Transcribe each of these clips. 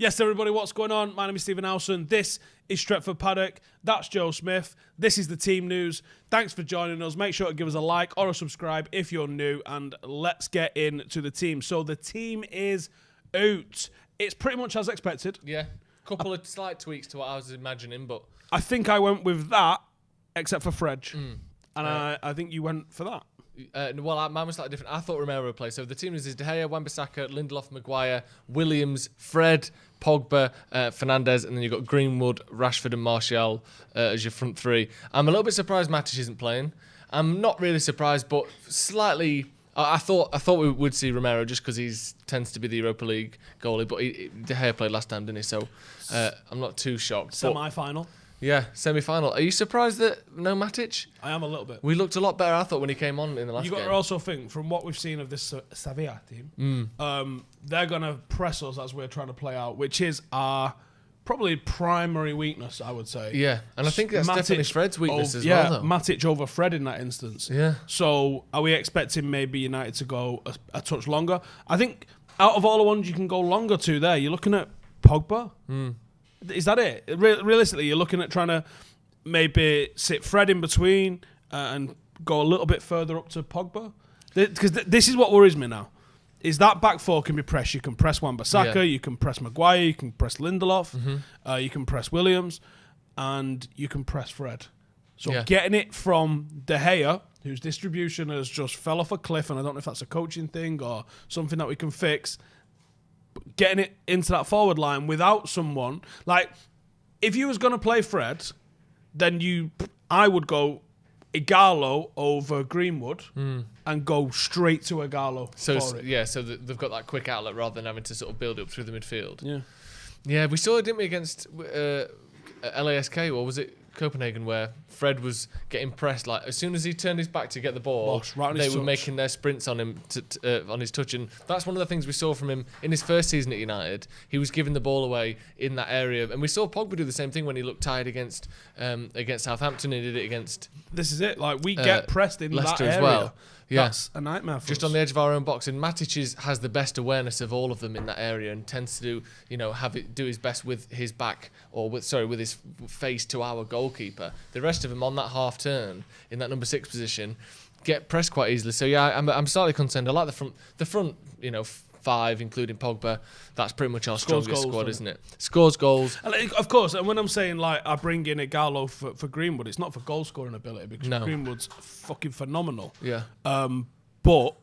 Yes, everybody, what's going on? My name is Stephen Howson. This is Stretford Paddock. That's Joe Smith. This is the team news. Thanks for joining us. Make sure to give us a like or a subscribe if you're new, and let's get into the team. So the team is out. It's pretty much as expected. Yeah, couple of slight tweaks to what I was imagining, but I think I went with that, except for Fred. And I think you went for that. Well, mine was slightly different. I thought Romero would play. So the team is De Gea, Wan-Bissaka, Lindelof, Maguire, Williams, Fred, Pogba, Fernandes, and then you've got Greenwood, Rashford and Martial as your front three. I'm a little bit surprised Matic isn't playing. I'm not really surprised, but slightly... I thought we would see Romero just because he tends to be the Europa League goalie, but De Gea played last time, didn't he? So I'm not too shocked. Semi-final. Yeah, semi-final. Are you surprised that no Matic? I am a little bit. We looked a lot better, I thought, when he came on in the last game. You've got to also think, from what we've seen of this Sevilla team, they're going to press us as we're trying to play out, which is our probably primary weakness, I would say. Yeah, and I think that's definitely Fred's weakness as well, well, though. Matic over Fred in that instance. Yeah. So are we expecting maybe United to go a touch longer? I think out of all the ones you can go longer to there, you're looking at Pogba. Is that it? Realistically, you're looking at trying to maybe sit Fred in between and go a little bit further up to Pogba? Because this is what worries me now. Is that back four can be pressed. You can press Wan-Bissaka, you can press Maguire, you can press Lindelof, you can press Williams, and you can press Fred. So getting it from De Gea, whose distribution has just fell off a cliff, and I don't know if that's a coaching thing or something that we can fix, but getting it into that forward line without someone, like, if you was going to play Fred, then I would go Igalo over Greenwood and go straight to Igalo. So they've got that quick outlet rather than having to sort of build up through the midfield. Yeah, we saw it, didn't we, against LASK, or was it Copenhagen, where Fred was getting pressed. Like, as soon as he turned his back to get the ball, they were making their sprints on him on his touch, and that's one of the things we saw from him in his first season at United. He was giving the ball away in that area, and we saw Pogba do the same thing when he looked tired against Southampton. He did it against. This is it. Like, we get pressed in Leicester that area as well. Yeah. That's a nightmare for just us. On the edge of our own box, and Matic has the best awareness of all of them in that area, and tends to do his best with his back, or with his face to our goalkeeper. The rest of them on that half turn in that number 6 position get pressed quite easily. So yeah, I'm slightly concerned. I like the front 5, including Pogba. That's pretty much our strongest squad, isn't it? Scores goals. And of course, and when I'm saying, like, I bring in Igalo for Greenwood, it's not for goal scoring ability, because Greenwood's fucking phenomenal. Yeah. But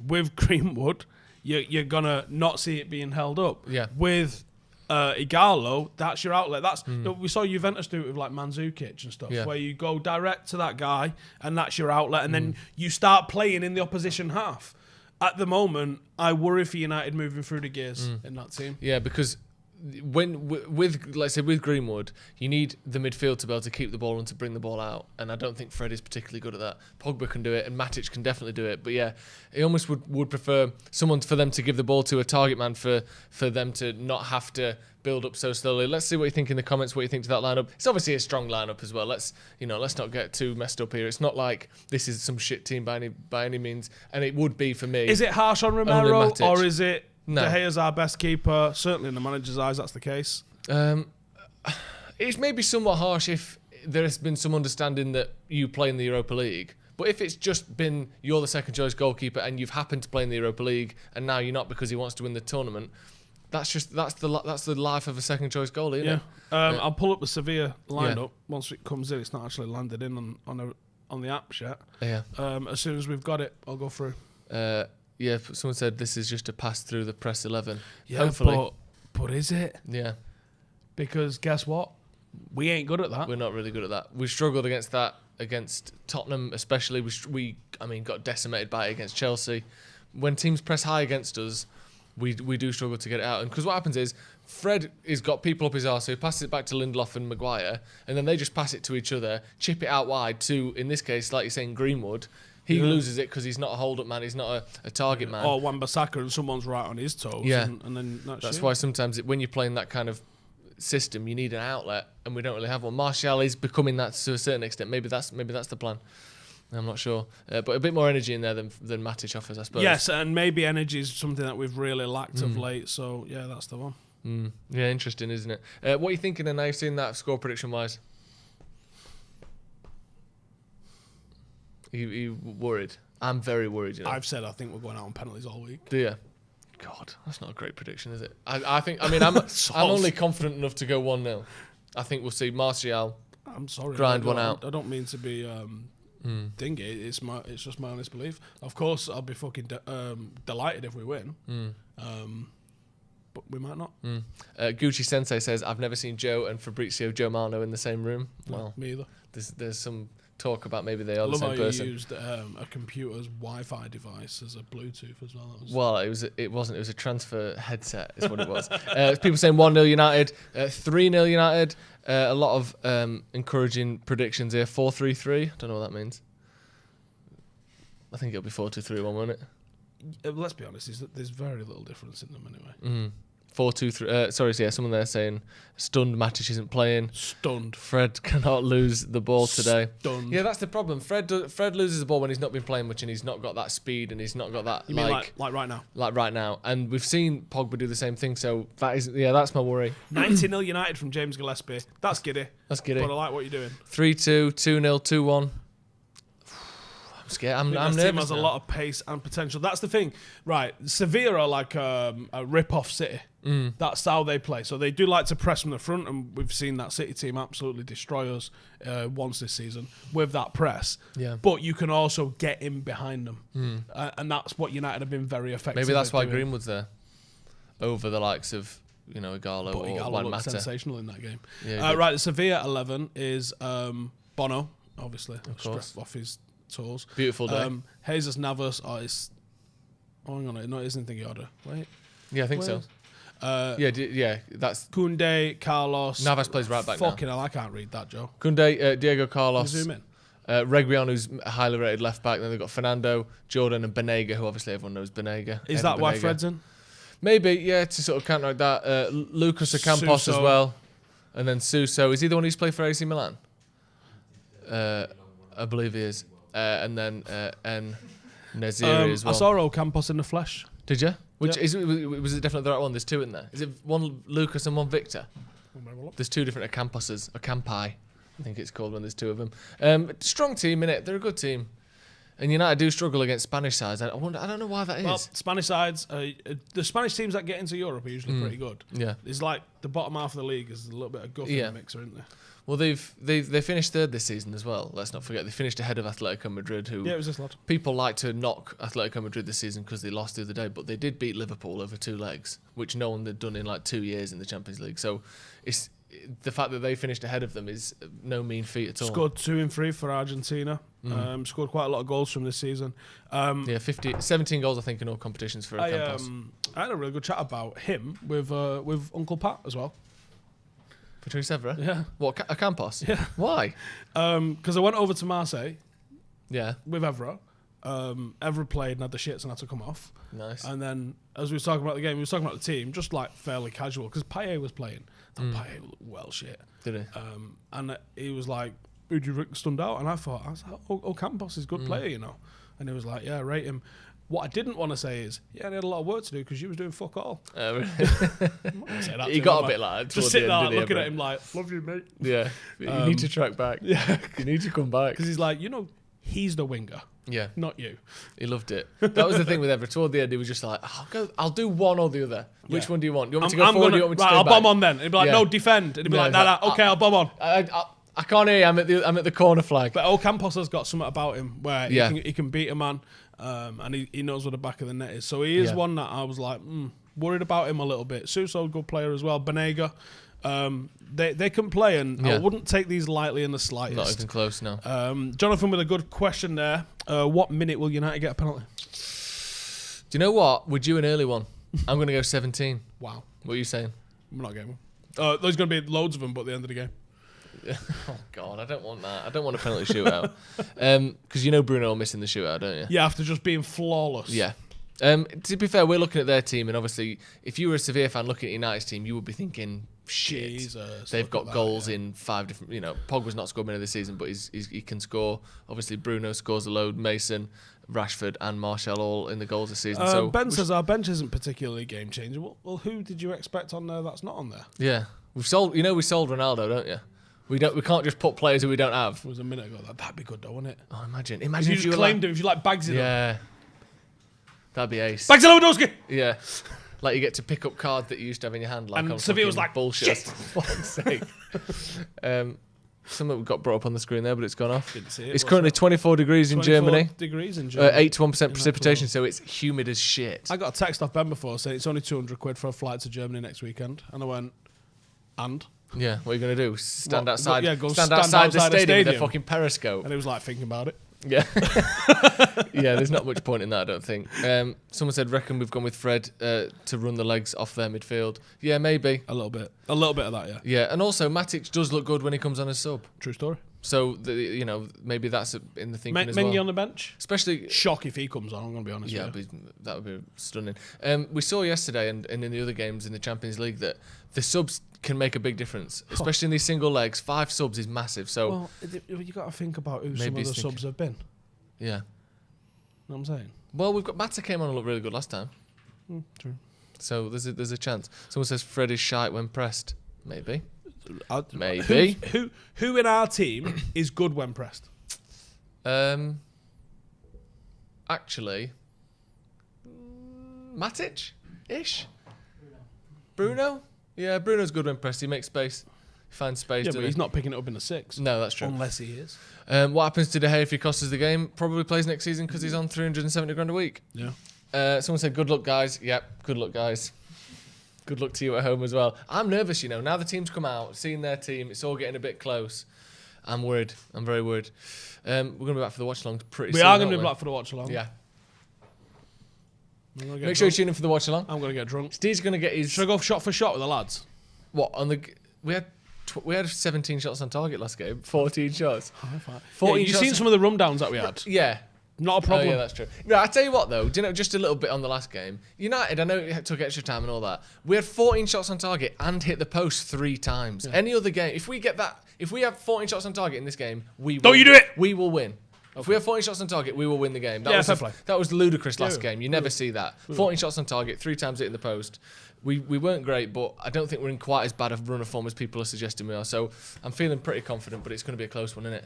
with Greenwood, you're gonna not see it being held up. Yeah. With Igalo, that's your outlet. That's we saw Juventus do it with, like, Mandzukic and stuff, where you go direct to that guy and that's your outlet, and then you start playing in the opposition half. At the moment, I worry for United moving through the gears in that team. Yeah, because let's say with Greenwood, you need the midfield to be able to keep the ball and to bring the ball out, and I don't think Fred is particularly good at that. Pogba can do it, and Matic can definitely do it, but yeah, he almost would prefer someone for them to give the ball to, a target man, for them to not have to build up so slowly. Let's see what you think in the comments, what you think to that lineup. It's obviously a strong lineup as well. Let's not get too messed up here. It's not like this is some shit team by any means, and it would be for me. Is it harsh on Romero, or is it no? De Gea's our best keeper? Certainly in the manager's eyes, that's the case. It's maybe somewhat harsh if there has been some understanding that you play in the Europa League. But if it's just been you're the second choice goalkeeper and you've happened to play in the Europa League and now you're not because he wants to win the tournament, that's the life of a second choice goalie, isn't it? I'll pull up the Sevilla lineup once it comes in. It's not actually landed in on the app yet. Yeah. As soon as we've got it, I'll go through. Someone said this is just a pass through the press 11. Yeah, hopefully. But is it? Yeah. Because guess what? We ain't good at that. We're not really good at that. We struggled against that against Tottenham, especially. We got decimated by it against Chelsea. When teams press high against us, we do struggle to get it out. And because what happens is, Fred has got people up his arse, so he passes it back to Lindelof and Maguire, and then they just pass it to each other, chip it out wide to, in this case, like you're saying, Greenwood. He loses it because he's not a hold-up man, he's not a target man. Or Wan-Bissaka and someone's right on his toes. Yeah. And then that's why sometimes when you're playing that kind of system, you need an outlet, and we don't really have one. Martial is becoming that to a certain extent. Maybe that's the plan. I'm not sure, but a bit more energy in there than Matic offers, I suppose. Yes, and maybe energy is something that we've really lacked of late. So yeah, that's the one. Yeah, interesting, isn't it? What are you thinking then? Now you've seen that score prediction wise. You worried? I'm very worried. You know? I've said I think we're going out on penalties all week. Do you? God, that's not a great prediction, is it? I think. I mean, I'm only confident enough to go 1-0. I think we'll see Martial. I'm sorry. Grind one out. I don't mean to be dingy. It's just my honest belief. Of course, I'll be fucking delighted if we win. But we might not. Gucci Sensei says, I've never seen Joe and Fabrizio Germano in the same room. Well, me either. There's some talk about maybe they are the same I love person. how you used a computer's Wi-Fi device as a Bluetooth as well. Well, it wasn't. It was a transfer headset is what it was. People saying 1-0 United, 3-0 United. A lot of encouraging predictions here. 4-3-3. Don't know what that means. I think it'll be 4-2-3-1, won't it? Let's be honest, there's very little difference in them anyway. 4-2-3. Sorry, so yeah, someone there saying stunned Matic isn't playing. Stunned. Fred cannot lose the ball today. Stunned. Yeah, that's the problem. Fred loses the ball when he's not been playing much and he's not got that speed and he's not got that. You mean like right now? Like right now, and we've seen Pogba do the same thing. So that's my worry. 90-0 United from James Gillespie. That's giddy. That's giddy. But I like what you're doing. 3-2, 2-0, 2-1. I'm scared. I'm nervous. This team has a lot of pace and potential. That's the thing, right? Sevilla are like a rip-off City. That's how they play. So they do like to press from the front, and we've seen that City team absolutely destroy us once this season with that press. Yeah. But you can also get in behind them, and that's what United have been very effective. Maybe that's why doing. Greenwood's there over the likes of Igalo or Igalo looked Mata. Sensational in that game. Yeah, right, the Sevilla 11 is Bono, obviously, of course, off his tours. Beautiful day. Jesus Navas. Hang on, no, it isn't the order. Wait. Yeah, I think so. That's Koundé, Carlos. Navas plays right back now. Fucking hell, I can't read that, Joe. Koundé, Diego Carlos. Zoom in. Reguilon, who's a highly rated left back. Then they've got Fernando, Jordan, and Banega, who obviously everyone knows Banega. Is that why Fred's in? Maybe, yeah, to sort of counteract that. Lucas Ocampos as well. And then Suso. Is he the one who's played for AC Milan? I believe he is. And then Naziri as well. I saw Ocampos in the flesh. Did you? Was it definitely the right one? There's two in there. Is it one Lucas and one Victor? There's two different Ocamposes. Ocampi, I think it's called when there's two of them. Strong team, innit? They're a good team. And United do struggle against Spanish sides. I don't know why that is. Well, Spanish sides, the Spanish teams that get into Europe are usually pretty good. Yeah. It's like the bottom half of the league is a little bit of guff in the mixer, isn't there? Well, they finished third this season as well. Let's not forget they finished ahead of Atletico Madrid, who it was this lad. People like to knock Atletico Madrid this season because they lost the other day, but they did beat Liverpool over 2 legs, which no one had done in like 2 years in the Champions League. So it's the fact that they finished ahead of them is no mean feat at all. Scored 2 in 3 for Argentina. Scored quite a lot of goals from this season. 17 goals I think in all competitions for Ocampos. I had a really good chat about him with Uncle Pat as well. Patrice Evra? Yeah. What, Ocampos? Yeah. Why? Because I went over to Marseille. Yeah. With Evra. Evra played and had the shits and had to come off. Nice. And then as we were talking about the game, we were talking about the team, just like fairly casual, because Payet was playing. I thought Payet looked well shit. Did he? And he was like, who'd you stunned out? And I was like, Ocampos is a good player, you know. And he was like, yeah, rate him. What I didn't want to say is, he had a lot of work to do because you was doing fuck all. Really? He got a bit like that. Just sitting there looking at him like, love you, mate. Yeah. You need to track back. Yeah. You need to come back. Because he's like, he's the winger. Yeah. Not you. He loved it. That was the thing with Everett. Toward the end, he was just like, I'll do one or the other. Which one do you want? Do you want me to go forward or do you want me to stay I'll back? bomb on then. He'd be like, no, defend. And he'd be like, nah, okay, I'll bomb on. I can't hear you. I'm at the corner flag. But Ocampos has got something about him where he can beat a man. And he knows where the back of the net is. So he is one that I was like, worried about him a little bit. Suso, good player as well. Banega, they can play, and I wouldn't take these lightly in the slightest. Not even close, no. Jonathan with a good question there. What minute will United get a penalty? Do you know what? We're due an early one. I'm going to go 17. Wow. What are you saying? I'm not getting one. There's going to be loads of them, but at the end of the game. Oh God, I don't want that. I don't want a penalty shootout. Because Bruno missing the shootout, don't you? Yeah, after just being flawless. Yeah. To be fair, we're looking at their team, and obviously, if you were a Sevilla fan looking at United's team, you would be thinking shit. Jesus, They've look got at that, goals yeah. in 5 different. Pogba's not scored many this season, but he can score. Obviously, Bruno scores a load. Mason, Rashford, and Martial all in the goals this season. So Ben says our bench isn't particularly game changer. Well, who did you expect on there that's not on there? yeah, we sold Ronaldo, don't you? We can't just put players who we don't have. It was a minute ago. That'd be good, though, wouldn't it? Oh, imagine If you just claimed him, if you like Bagsy, yeah, that'd be ace. Bagsy Lewandowski. Yeah. Like you get to pick up cards that you used to have in your hand. Like And on Sevilla was fucking like, bullshit. shit. For fuck's sake. Something got brought up on the screen there, but it's gone off. Didn't see it. It's What's currently that? 24 degrees in 24 Germany. degrees in Germany. 8 to 1% precipitation, so it's humid as shit. I got a text off Ben before saying it's only 200 quid for a flight to Germany next weekend. And I went, and? Yeah, what are you going to do? Stand What? outside, Yeah, go stand stand outside the outside a stadium with a stadium. fucking periscope. And he was like thinking about it. Yeah. Yeah, there's not much point in that, I don't think. Someone said, reckon we've gone with Fred to run the legs off their midfield. Yeah, maybe. A little bit. A little bit of that, yeah. Yeah, and also Matic does look good when he comes on as sub. True story. So, maybe that's in the thinking as Mengi well. on the bench? Especially... Shock if he comes on, I'm going to be honest Yeah, with you. that would be stunning. We saw yesterday and in the other games in the Champions League that the subs can make a big difference, especially in these single legs. 5 subs is massive. So, Well, you got to think about who some Maybe of the he's subs have been. yeah. You know what I'm saying? Well, we've got Mata came on and looked really good last time. True. So there's a chance. Someone says Fred is shite when pressed. Maybe. I'd- Maybe. Who in our team is good when pressed? Actually, Matic-ish? Bruno? Yeah, Bruno's good when pressed. He makes space. He finds space. Yeah, doesn't but he's he? not picking it up in a 6. No, that's true. Unless he is. What happens to De Gea if he costs us the game? Probably plays next season because he's on 370 grand a week. Yeah. Someone said, good luck, guys. Yep, good luck, guys. Good luck to you at home as well. I'm nervous, Now the team's come out, seeing their team, it's all getting a bit close. I'm worried. I'm very worried. We're going to be back for the watch-along pretty soon, We are going to aren't be back for the watch along. Yeah. Make Make sure you tune in for the watch-along. I'm going to get drunk. Steve's going to get his... Should I go shot for shot with the lads? What, on the... We had 17 shots on target last game. 14 shots. 14 14 you've shots. seen some of the rundowns that we had. Yeah. Not a problem. Oh, yeah, that's true. Yeah, I tell you what, though, just a little bit on the last game. United, I know it took extra time and all that. We had 14 shots on target and hit the post 3 times. Yeah. Any other game, if we have 14 shots on target in this game, Don't you do it! We will win. If we have 14 shots on target, we will win the game. Yeah, fair play. That was ludicrous last Yeah, game. You never see that. 14 shots on target, 3 times hitting the post. We weren't great, but I don't think we're in quite as bad a run of form as people are suggesting we are. So I'm feeling pretty confident, but it's going to be a close one, isn't it?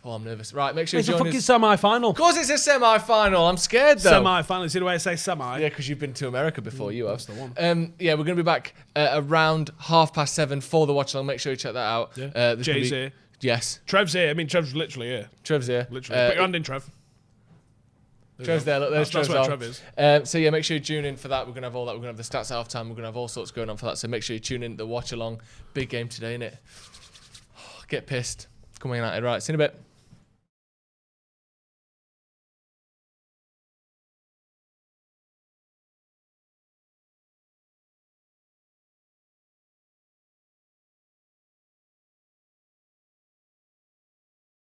Oh, I'm nervous. Right, make sure It's you a join fucking us. semi-final. Of course it's a semi-final. I'm scared, though. Semi-final. See the way I say semi? Yeah, because you've been to America before. You have. That's the one. Yeah, we're going to be back around 7:30 for the watch along. Make sure you check that out. Yeah. There's gonna Jay's be- here. Yes, Trev's here. I mean, Trev's literally here. Trev's here. Literally. Put your hand in, Trev. Trev's there. Look, there's That's Trev's where on. Trev is. So yeah, make sure you tune in for that. We're going to have all that. We're going to have the stats at half time. We're going to have all sorts going on for that. So make sure you tune in to the watch along. Big game today, innit? Get pissed. Come on, United. Right, see you in a bit.